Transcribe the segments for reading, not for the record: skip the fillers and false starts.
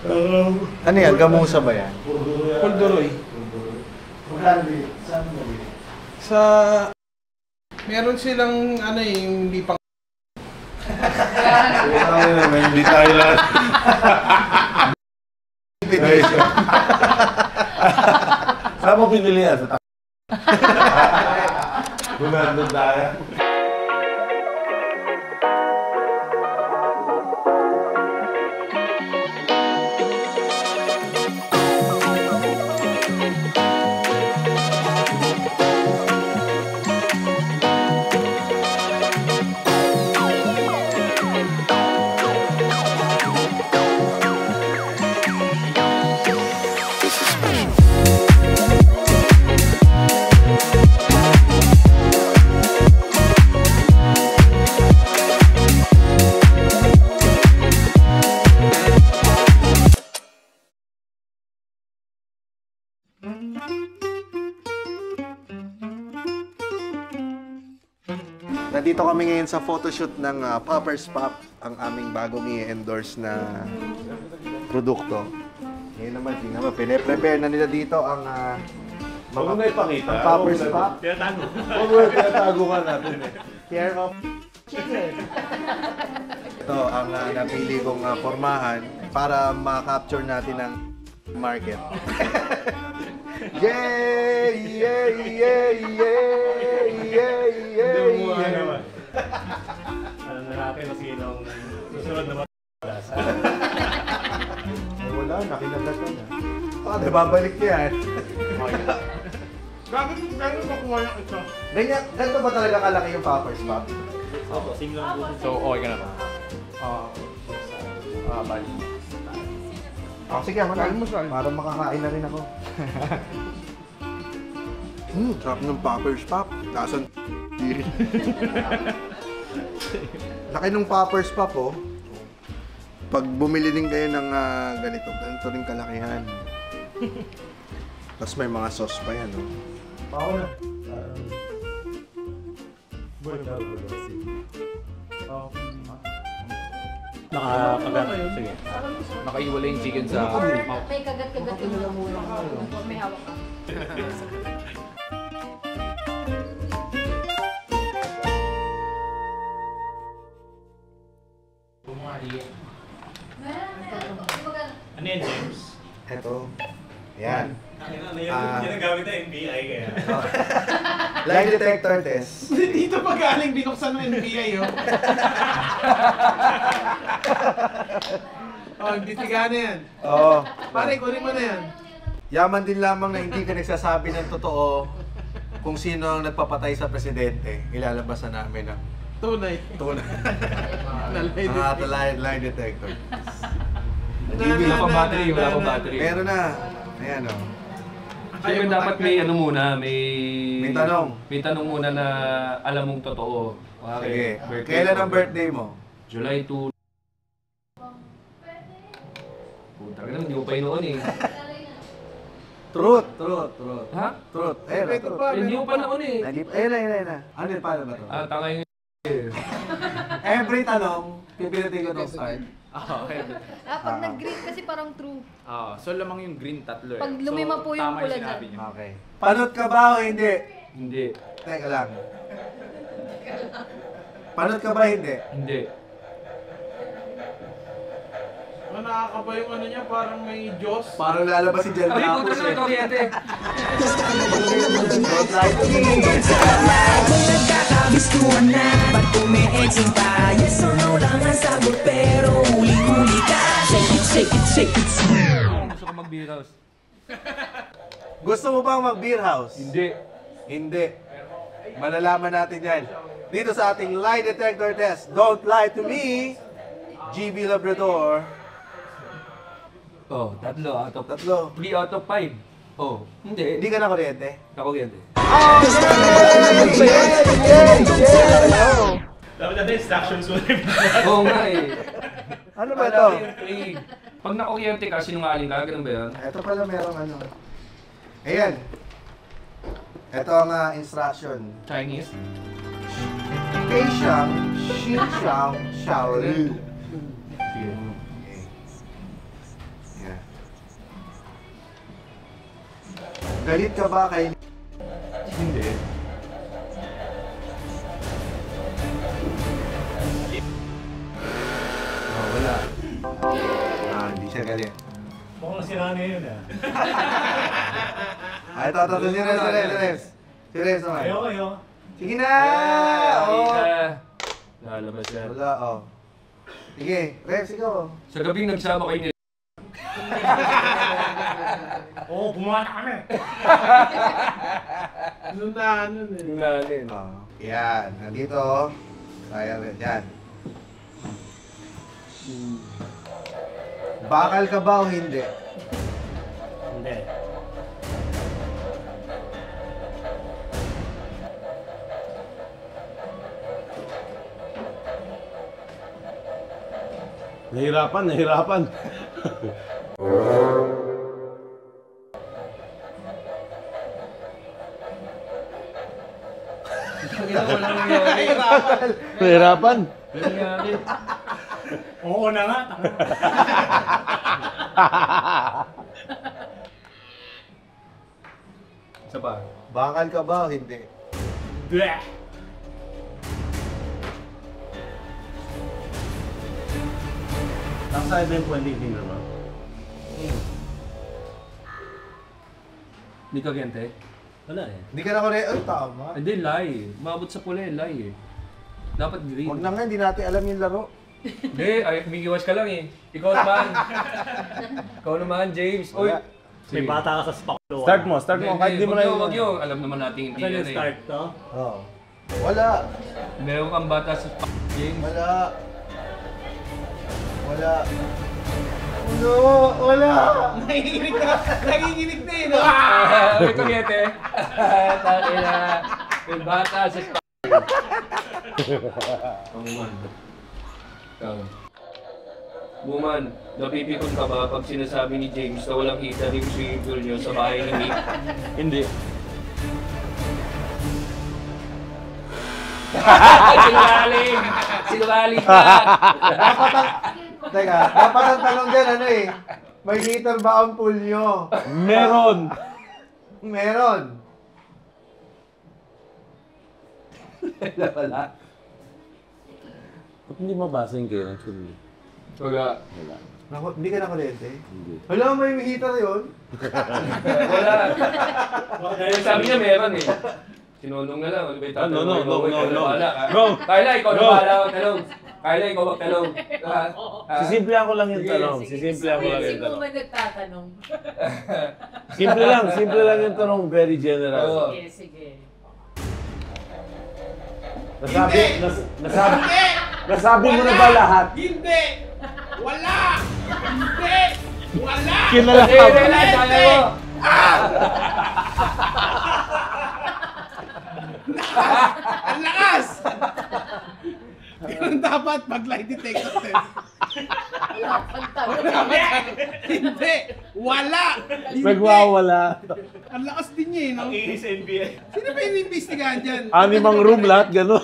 Ano yan? Gamusa ba yan? Pulduroy. Sa... Meron silang ano eh, yung hindi pang... Hindi tayo lahat. Saan mo pinili yan? Sa Gumandun tayo. Nandito kami ngayon sa photoshoot ng Poppers Pop, ang aming bagong i-endorse na produkto. Ngayon naman, tingnan mo, pine-prepare na nila dito ang mga ipakita. Ang Poppers Pop. Tinatago. Tinatago ka natin eh. Care of chicken. Ito ang napili kong formahan para ma-capture natin ang market. Yay! Yay! Yay! Yay! Yay! Yay! Naman. Alam na natin na sinong susunod na matalas. Wala, nakinagat ko na. Di babalik yan. Gano'n makuha yung ito? Ganito ba talaga kalaki yung Poppers Pop? Opo, sing lang po. So, okay ka na ba? Bali. Sige, para makakain na rin ako. Sarap ng Poppers Pop. Lasan laki ng Poppers Pop, oh. Pag bumili din kayo ng ganito rin kalakihan. Tapos may mga sauce pa yan, oh. Pao na. Nakakagat. Sige. Nakaiwala yung chicken sa... May kagat-kagat yung may hawak ka. Ano yan, James? Ito. Yan. Ginagamit na NBI kaya. Lie detector test. Dito pa galing binuksan ng NBI, oh. Oh, hindi tigana yan. Oo. Pare, kunin mo na yan. Yaman din lamang na hindi ka nagsasabi ng totoo kung sino ang nagpapatay sa presidente. Ilalabas na namin ang Tunay. tunay. Nalay Lie detector. Wala pang battery, wala pang battery. Meron na. Ayan, o. Siyempre dapat may ano muna, may tanong. May tanong muna na alam mong totoo. Sige. Okay. Kailan ang birthday mo? July 2. Puta ka naman, hindi ko pa noon eh. Truth. Ha? Truth. Ayan, truth. Hindi ko pa noon eh. Ayan na. Ano yun? Paano ba ito? Tanga yung Every tanong, pipilitin ko itong start. okay. Pag nag-green kasi parang true. So lamang yung green tatlo eh. Pag lumima po yung tama pula sinabi dyan. niyo. Okay. Panot ka ba o hindi? Hindi. Teka lang. Panot ka ba hindi? Hindi. Nakakaba yung ano niya, parang may Diyos. Parang lalabas si Jelma Ay, Apos puta na eh. ito, Oriente. Don't lie to me. Kung nagkakabistuhan na, ba't umi-edging pa? Yes or no lang ang sagot, pero huli-huli ka. Shake it, shake it, shake it. Gusto ko mag-beer house. Gusto mo bang mag-beer house? Hindi. Hindi. Malalaman natin yan. Dito sa ating lie detector test. Don't lie to me. GB Labrador. Oh, tatlo out of... Tatlo. 3 out of 5. Oh, hindi. Hindi ka na kuryente. Nakuryente. Dapat natin instructions mo rin. Oo nga eh. Ano ba ito? Pag nakuryente ka, sinungaling ka, ganun ba yan? Ito pala merong ano. Ayan. Ito ang instruction. Chinese? Keishang, Xinshang, Shaolu. Sige. Galit ka ba kay... Hindi. Oh, wala. Hindi siya galit. Mukhang nasira na yun ah. Ito, Serious naman. Kayo. Sige na! Oh. Oh. Lalabas yan. Wala, oh. Sige, Reps, ikaw. Sa gabing nagsama kayo nila. Oo, gumawa na kami. Nung na ano eh. Yung nanin. Oh. Yan, nandito. Sayang rin, yan. Bakal ka ba o hindi? Hindi. Nahirapan. Walang nangyari. Nahirapan. Walang nangyari. Oo na nga. Isa pa. Bakal ka ba o hindi? Bleh. Nasa event 20 naman. Hindi ka gente? Wala eh. Hindi ka na ko rin. Ay, tama. Hindi, lie. Umabot sa pula lie eh. Dapat green. Huwag na nga, hindi natin alam yung laro. Hindi, ay, umiiwas ka lang eh. Ikaw naman. Ikaw naman, James. Uy! May bata ka sa spaklo. Start mo. Kahit di mo na Wag yun. Alam naman natin hindi Saan yan yung eh. start to? Oo. Wala. Meron kang bata sa James. Wala. Wala. No, wala. Nanginginig na eh, no? May kuryente. Taki na. May bata sa Woman. Ikaw. Woman, napipikon ka ba pag sinasabi ni James na walang heater yung swimming pool niyo sa bahay ni Nick? Hindi. Sinungaling! Sinungaling ka! Dapat ang tanong dyan, ano eh. May heater ba ang pool nyo? Meron. Meron. Wala. Ba't hindi mabasa yung kaya actually? Wala. Naku, hindi ka nakulente? Hindi. Wala, may heater yun. Wala. Sabi niya meron eh. Sinulong na lang. Ano ba yung tatanong? No. Go! Kayla, ikaw na bahala magtanong. Kayla, ikaw magtanong. Sisimplihan ko lang yung Sige, tanong. Sisimplihan ko lang Si yung tanong. Kuma nagtatanong. Simple lang yung tanong. Very general. Oo. Sige. Nasabi mo na ba lahat? Hindi! Wala! Hindi! Wala! Kilala ka ba? Hindi! Ang lakas! Ganun dapat pag lie detector test. Hindi! Wala! Hindi! Nagwawala. Ang lakas din niya eh, no? Ang ingay sa NBA. Sino ba yung investigahan dyan? Animang room lahat, gano'n.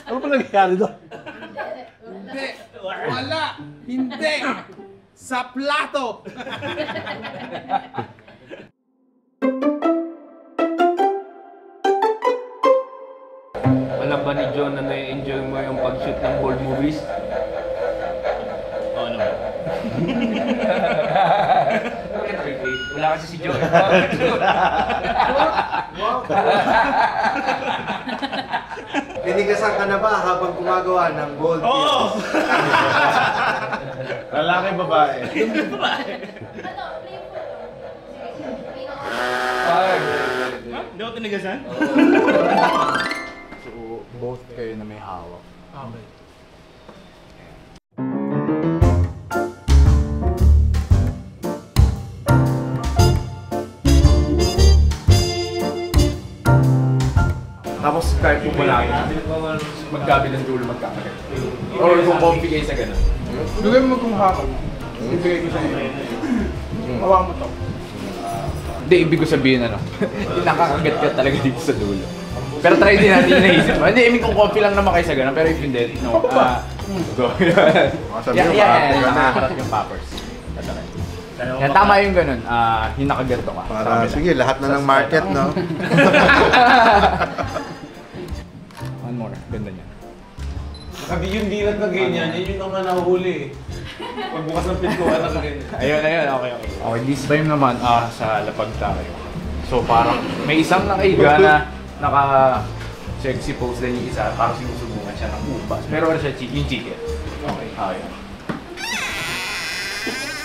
Ano pa nangyayari doon? Hindi! Wala! Hindi! Sa plato! Alam ba ni John na na-enjoy mo yung pag-shoot ng bold movies? Oo naman. Wala kasi si John. Pinigasan ka na ba habang gumagawa ng gold Oo! Lalaki, babae. Ano? Play photo. Sige. Hindi ako tinigasan? Both kayo na may hawak. Okay. Tapos kahit po malaki, magkabilang dulo magkakalit. Or kung comfy kayo sa ganun. Lugay mo kung hako. Ibigay ko sa iyo. Hawakan mo to. Hindi, ibig ko sabihin nakakagat ka talaga dito sa dulo. Pero try din natin yung naisip mo. Hindi, I mean kung comfy lang naman kayo sa ganun, pero if hindi, no. Go. Sabi mo, Yeah, nakaharap yung poppers. Yan, tama yung ganun. Yung nakaganto ka. Para, sige, lahat na ng market, no? One more. Ganda niya. Sabi yung dilat na ganyan, yun yung naman nahuhuli eh. Pagbukas ng pintuan na ganyan. Ayun. Okay. Okay, this time naman, sa lapag tayo. So parang may isang nakaiga na naka-sexy pose din yung isa. Parang sinusubungan siya ng ubas. Pero ano siya, yung chicken. Okay, ayun.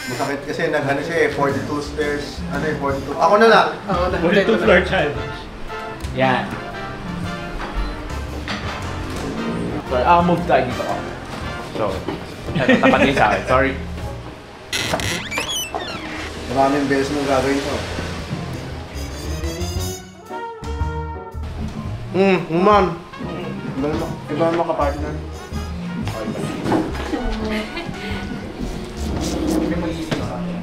Masakit kasi naghano siya eh, 42 stairs. Ano eh, 42? Ako na lang! 42 floor child. Yan. So, move tayo dito ako. So, tapat din sa akin. Sorry. Maraming beses mong gagawin to. Man! Iba mo ka-partner. Hindi mo easy na kami.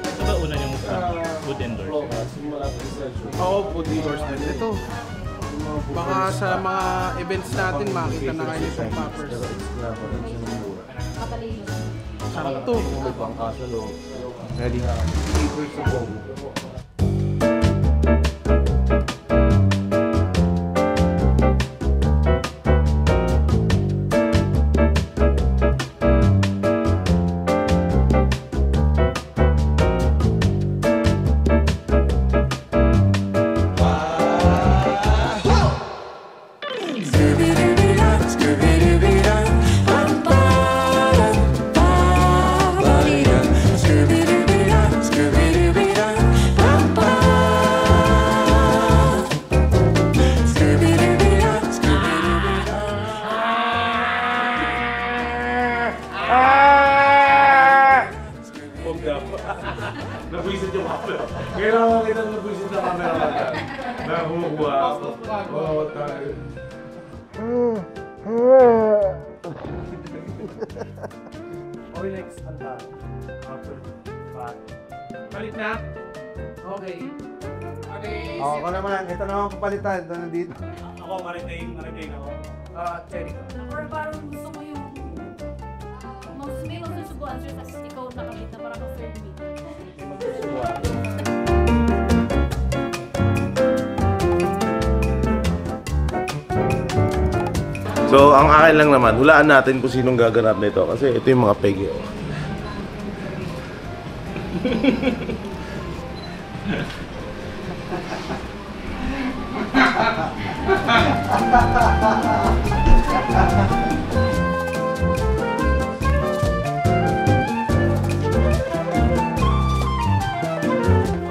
Ito ba una yung food endorse? Oo, food endorsement. Ito, baka sa mga events natin makita na kayo sa poppers. Sakto. Ready? Nabwisit yung camera. Ngayon ako makita nabwisit na camera ka. Nakukuha ako. Oo, tayo. Okay, next. Anta. Upper. Back. Balik na. Okay. Ako naman, ito naman kapalitan. Ito nandito. Ako, maritain ako. Cherry. Or parang gusto ko yung may magsusubuan sir tapos ikaw nakakita para ma-third meet. So, ang akin lang naman, hulaan natin kung sinong gaganap nito kasi ito yung mga pegi.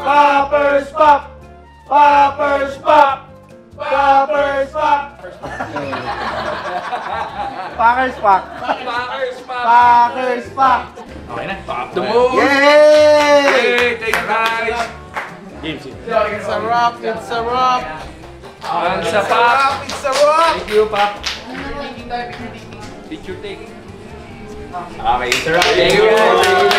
Poppers Pop! Poppers Pop! Poppers Pop! Packers Pack! Packers Pack! Okay na. The move! Yay! Hey, thank you guys! It's a wrap. It's a wrap. Ang sa Pap! It's a wrap. Thank you, Pap! Picture taking. Okay, sir. Thank you!